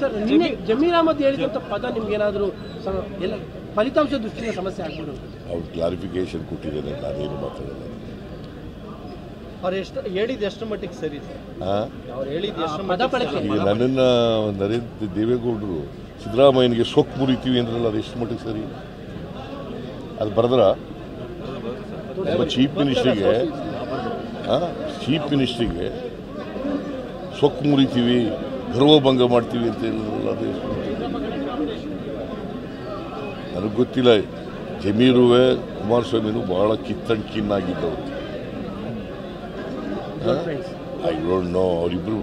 Sir ನಿನ್ನೆ ಜಮೀರ್ ಅಹಮದ್ ಹೇಳಿದಂತ ಪದ ನಿಮ್ಗೆ ಏನಾದರೂ ಎಲ್ಲ ಫಲಿತಾಂಶ ದೃಷ್ಟಿಯಿಂದ ಸಮಸ್ಯೆ ಆಗ್ಬೋದು? ಅವ್ರು ಕ್ಲಾರಿಫಿಕೇಶನ್ ಕೊಟ್ಟಿದ್ದಾರೆ, ನಾನೇನು ಮಾತಾಡಲ್ಲ. ಅವ್ರು ಎಷ್ಟು ಹೇಳಿದ್ದು ಎಷ್ಟು ಮಟ್ಟಿಗೆ ಸರಿ ಸರ್? ಅವ್ರು ಹೇಳಿದ್ದು ಎಷ್ಟು ಪದ ಬಳಕೆ? ಈಗ ನನ್ನನ್ನು ನರೇಂದ್ರ ದೇವೇಗೌಡರು ಸಿದ್ದರಾಮಯ್ಯನಿಗೆ ಸೊಕ್ಕು ಮುರಿತೀವಿ ಅಂದ್ರಲ್ಲ, ಅದು ಎಷ್ಟು ಮಟ್ಟಿಗೆ ಸರಿ? ಅದು ಬರೆದ್ರ ಚೀಫ್ ಮಿನಿಸ್ಟ್ರಿಗೆ ಸೊಕ್ಕು ಮುರಿತೀವಿ, ಗರ್ವಭಂಗ ಮಾಡ್ತೀವಿ ಅಂತ ಹೇಳಿದ್ರಲ್ಲ, ಅದು ಎಷ್ಟು ನನಗೆ ಗೊತ್ತಿಲ್ಲ. ಜಮೀರುವೆ ಕುಮಾರಸ್ವಾಮಿನೂ ಬಹಳ ಕಿನ್ನಾಗಿದ್ದವರು. ಐ ಡೋಂಟ್ ನೋ ಅವರಿಬ್ರು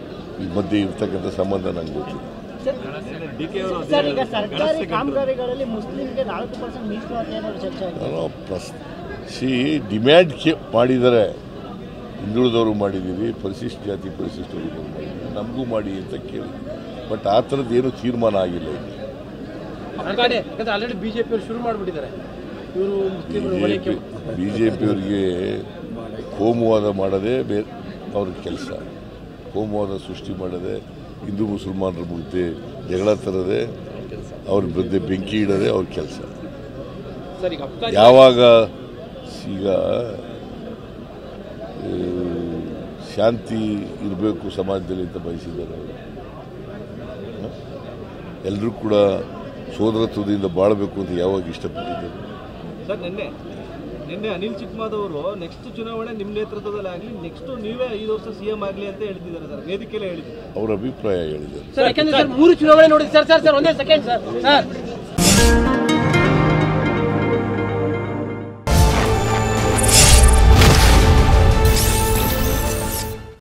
ಮಧ್ಯೆ ಇರ್ತಕ್ಕಂಥ ಸಂಬಂಧ ನಂಗೆ ಗೊತ್ತಿಲ್ಲ. ಸರ್ಕಾರಿ ಕಾಮಗಾರಿಗಳಲ್ಲಿ ಮುಸ್ಲಿಂಗೆ 4% ಮೀಸಲಾತಿ ಏನಾದ್ರು ಚರ್ಚೆ ಆಗಿದೆ? ಡಿಮ್ಯಾಂಡ್ ಮಾಡಿದ್ದಾರೆ, ಹಿಂದುಳಿದವರು ಮಾಡಿದ್ದೀವಿ, ಪರಿಶಿಷ್ಟ ಜಾತಿ ಪರಿಶಿಷ್ಟ ಮಾಡಿದ್ದೀವಿ, ನಮಗೂ ಮಾಡಿ ಅಂತ ಕೇಳಿ. ಬಟ್ ಆ ಥರದ್ದು ಏನು ತೀರ್ಮಾನ ಆಗಿಲ್ಲ. ಆಲ್ರೆಡಿ ಬಿಜೆಪಿಯವರು ಶುರು ಮಾಡಿಬಿಟ್ಟಿದ್ದಾರೆ. ಬಿಜೆಪಿಯವರಿಗೆ ಕೋಮುವಾದ ಮಾಡೋದೇ ಬೇರೆ ಅವ್ರ ಕೆಲಸ. ಕೋಮುವಾದ ಸೃಷ್ಟಿ ಮಾಡೋದೇ, ಹಿಂದೂ ಮುಸಲ್ಮಾನರ ಮಧ್ಯೆ ಜಗಳ ತರದೆ, ಅವ್ರ ಮಧ್ಯೆ ಬೆಂಕಿ ಇಡೋದೇ ಅವ್ರ ಕೆಲಸ. ಯಾವಾಗ ಈಗ ಶಾಂತಿ ಇರಬೇಕು ಸಮಾಜದಲ್ಲಿ ಅಂತ ಬಯಸಿದ್ದಾರೆ. ಎಲ್ಲರೂ ಕೂಡ ಸೋದರತ್ವದಿಂದ ಬಾಳಬೇಕು ಅಂತ ಯಾವಾಗ ಇಷ್ಟಪಟ್ಟಿದ್ದಾರೆ. ಸರ್ ನಿನ್ನೆ ಅನಿಲ್ ಚಿಕ್ಕಮಾದವರು ನೆಕ್ಸ್ಟ್ ಚುನಾವಣೆ ನಿಮ್ಮ ನೇತೃತ್ವದಲ್ಲಿ ಆಗಲಿ, ನೆಕ್ಸ್ಟ್ ನೀವೇ 5 ವರ್ಷ ಸಿಎಂ ಆಗಲಿ ಅಂತ ಹೇಳ್ತಿದ್ದಾರೆ ಸರ್, ವೇದಿಕೆಯಲ್ಲೇ ಹೇಳಿದ್ದಾರೆ. ಅವರ ಅಭಿಪ್ರಾಯ ಹೇಳಿದ್ದಾರೆ ಸರ್. ಯಾಕಂದ್ರೆ ಸರ್ 3 ಚುನಾವಣೆ ನೋಡಿ ಸರ್ ಒಂದೇ ಸೆಕೆಂಡ್ ಸರ್